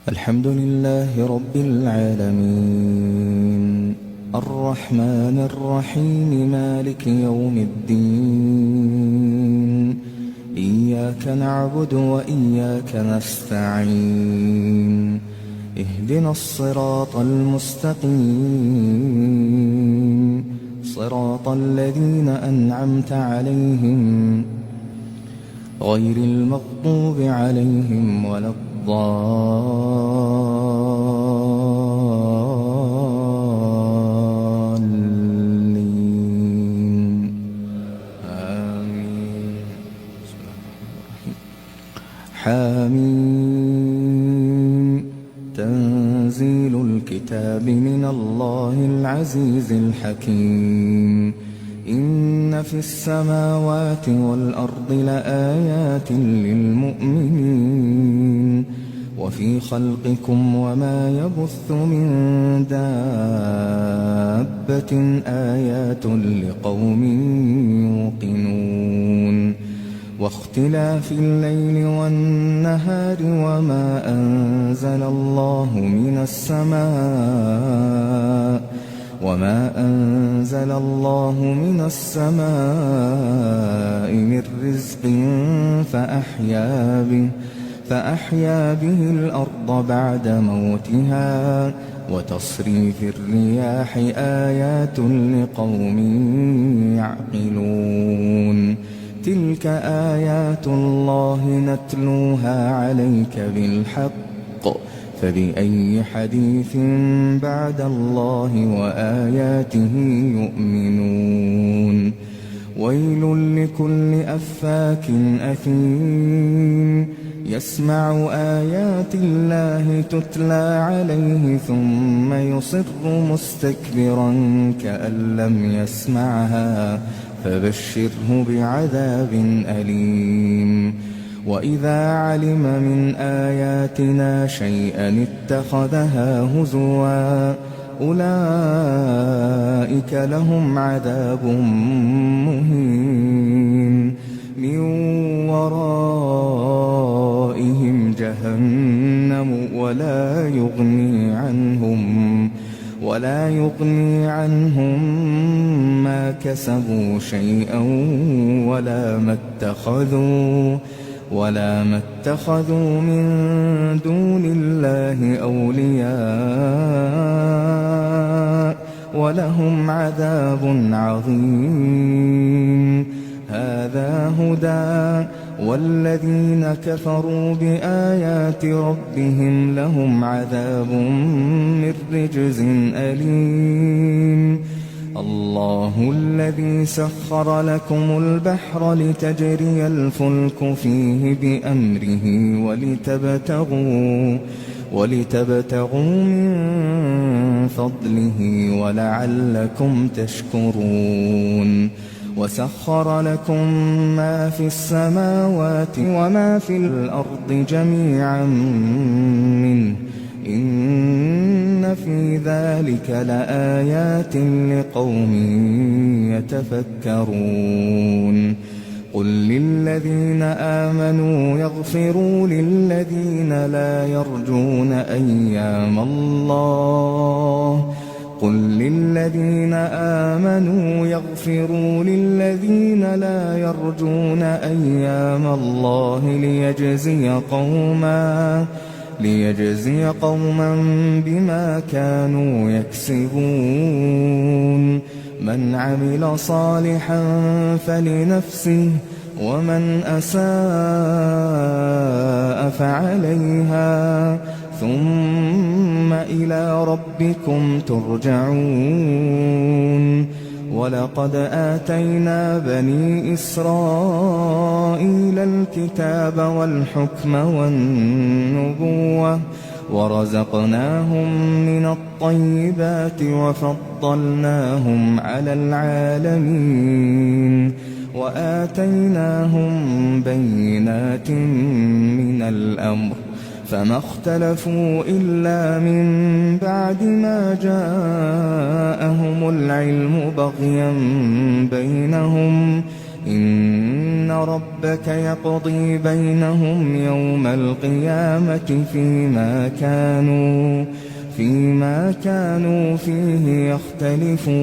الحمد لله رب العالمين، الرحمن الرحيم، مالك يوم الدين. إياك نعبد وإياك نستعين، اهدنا الصراط المستقيم، صراط الذين أنعمت عليهم غير المغضوب عليهم ولا الضالين. آمين. حامين. تنزيل الكتاب من الله العزيز الحكيم. إن في السماوات والأرض لآيات للمؤمنين، وفي خلقكم وما يبث من دابة آيات لقوم يوقنون. واختلاف الليل والنهار وما أنزل الله من السماء من رزق فأحيا به الأرض بعد موتها، وتصريف الرياح آيات لقوم يعقلون. تلك آيات الله نتلوها عليك بالحق، فبأي حديث بعد الله وآياته يؤمنون. ويل لكل أفاك أثيم، يسمع آيات الله تتلى عليه ثم يصر مستكبرا كأن لم يسمعها، فبشره بعذاب أليم. وإذا علم من آياتنا شيئا اتخذها هزوا، أولئك لهم عذاب مهين، من ورائهم جهنم ولا يغني عنهم ما كسبوا شيئا ولا ما اتخذوا من دون الله أولياء، ولهم عذاب عظيم. هذا هدى، والذين كفروا بآيات ربهم لهم عذاب من رجز أليم. الله الذي سخر لكم البحر لتجري الفلك فيه بأمره ولتبتغوا من فضله ولعلكم تشكرون. وسخر لكم ما في السماوات وما في الأرض جميعا منه، إن في ذلك لآيات لقوم يتفكرون. قل للذين آمنوا يغفروا للذين لا يرجون أيام الله، قل للذين آمنوا يغفروا للذين لا يرجون أيام الله ليجزي قوما بما كانوا يكسبون. من عمل صالحا فلنفسه، ومن أساء فعليها، ثم إلى ربكم ترجعون. ولقد آتينا بني إسرائيل الكتاب والحكم والنبوة، ورزقناهم من الطيبات وفضلناهم على العالمين، وآتيناهم بينات من الأمر، فما اختلفوا إلا من بعد ما جاءهم العلم بغيا بينهم، إن ربك يقضي بينهم يوم القيامة فيما كانوا فيه يختلفون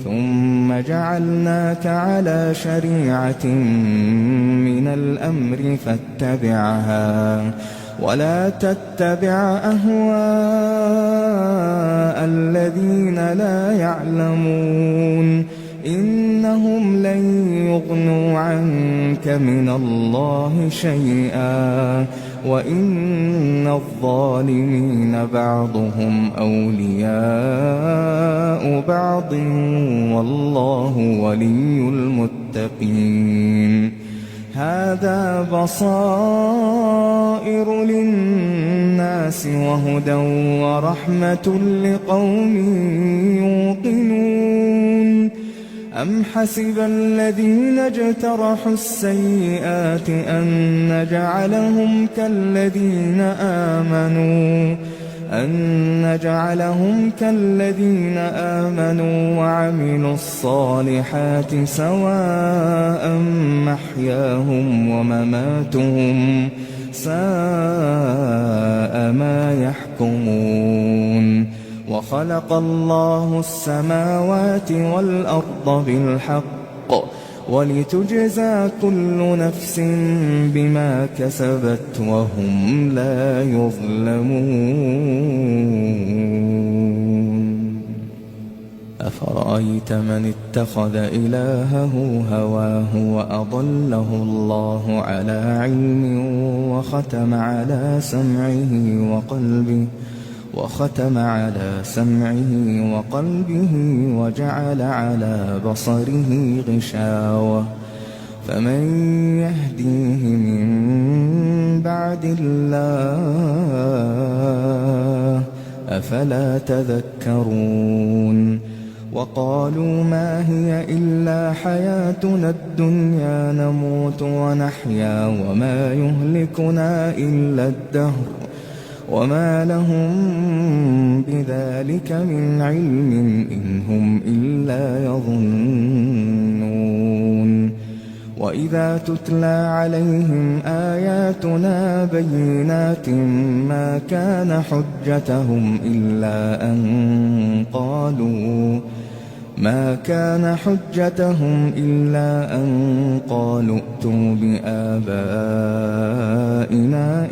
ثم جعلناك على شريعة من الأمر فاتبعها ولا تتبع أهواء الذين لا يعلمون إنهم لن يغنوا عنك من الله شيئا وإن الظالمين بعضهم أولياء بعض والله ولي المتقين هذا بصائر للناس وهدى ورحمة لقوم يوقنون أم حسب الذين اجترحوا السيئات أن نجعلهم كالذين آمنوا وعملوا الصالحات سواء محياهم ومماتهم ساء ما يحكمون وخلق الله السماوات والأرض بالحق ولتجزى كل نفس بما كسبت وهم لا يظلمون أفرأيت من اتخذ إلهه هواه وأضله الله على علم وختم على سمعه وقلبه وجعل على بصره غشاوة فمن يهديه من بعد الله أفلا تذكرون وقالوا ما هي إلا حياتنا الدنيا نموت ونحيا وما يهلكنا إلا الدهر وما لهم بذلك من علم إن هم إلا يظنون وإذا تتلى عليهم آياتنا بينات ما كان حجتهم إلا أن قالوا ائتوا بآبائنا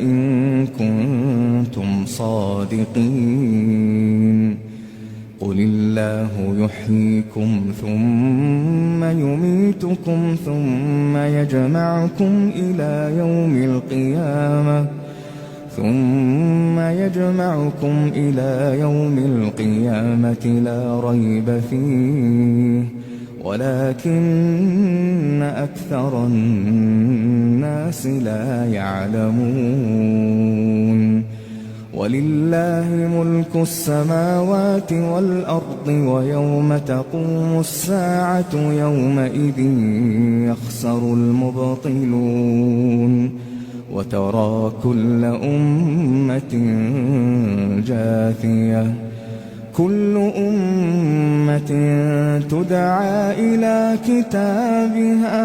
إن كنتم صادقين قل الله يحييكم ثم يميتكم ثم يجمعكم إلى يوم القيامة لا ريب فيه ولكن أكثر الناس لا يعلمون ولله ملك السماوات والأرض ويوم تقوم الساعة يومئذ يخسر المبطلون وترى كل أمة جاثية كل أمة تدعى إلى كتابها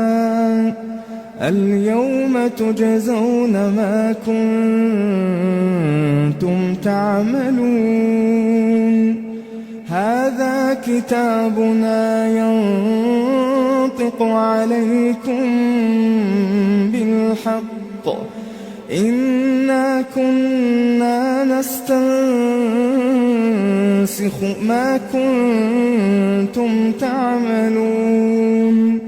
اليوم تجزون ما كنتم تعملون هذا كتابنا ينطق عليكم بالحق إنا كنا نستنسخ ما كنتم تعملون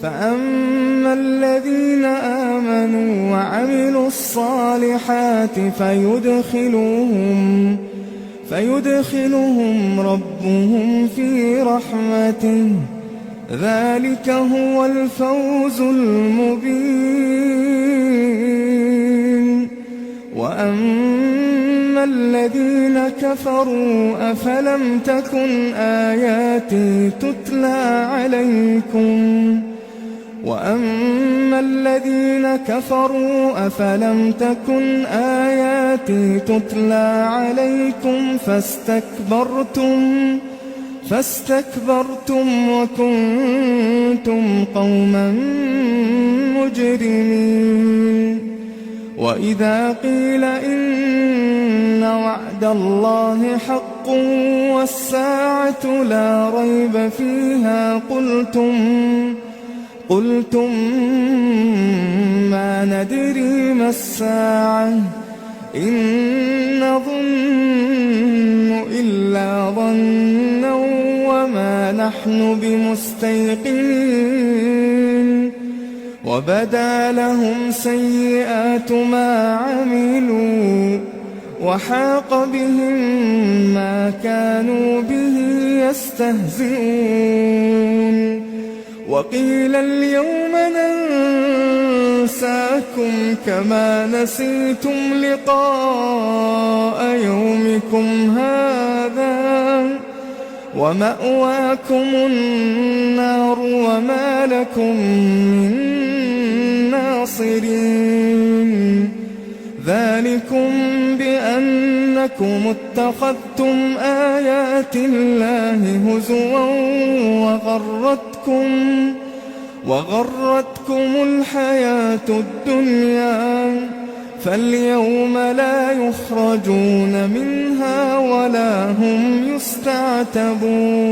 فأما الذين آمنوا وعملوا الصالحات فيدخلهم ربهم في رحمته ذلك هو الفوز المبين وأما الذين كفروا أفلم تكن آياتي تتلى فاستكبرتم وكنتم قوما مجرمين. وإذا قيل إن وعد الله حق والساعة لا ريب فيها قلتم ما ندري ما الساعة إن نظن إلا ظنا وما نحن بمستيقنين. وبدا لهم سيئات ما عملوا وحاق بهم ما كانوا به يستهزئون. وقيل اليوم ننساكم كما نسيتم لقاء يومكم هذا ومأواكم النار وما لكم من ناصرين. ذلكم بأنكم اتخذتم آيات الله هزوا وغرتكم الحياة الدنيا فاليوم لا يخرجون منها ولا هم يستعتبون.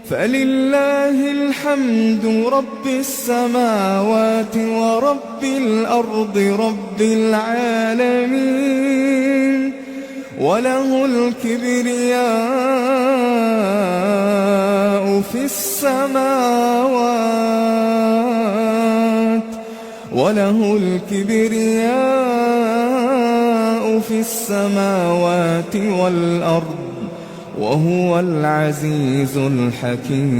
فلله الحمد رب السماوات ورب الأرض رب العالمين وله الكبرياء في السماوات والأرض وهو العزيز الحكيم.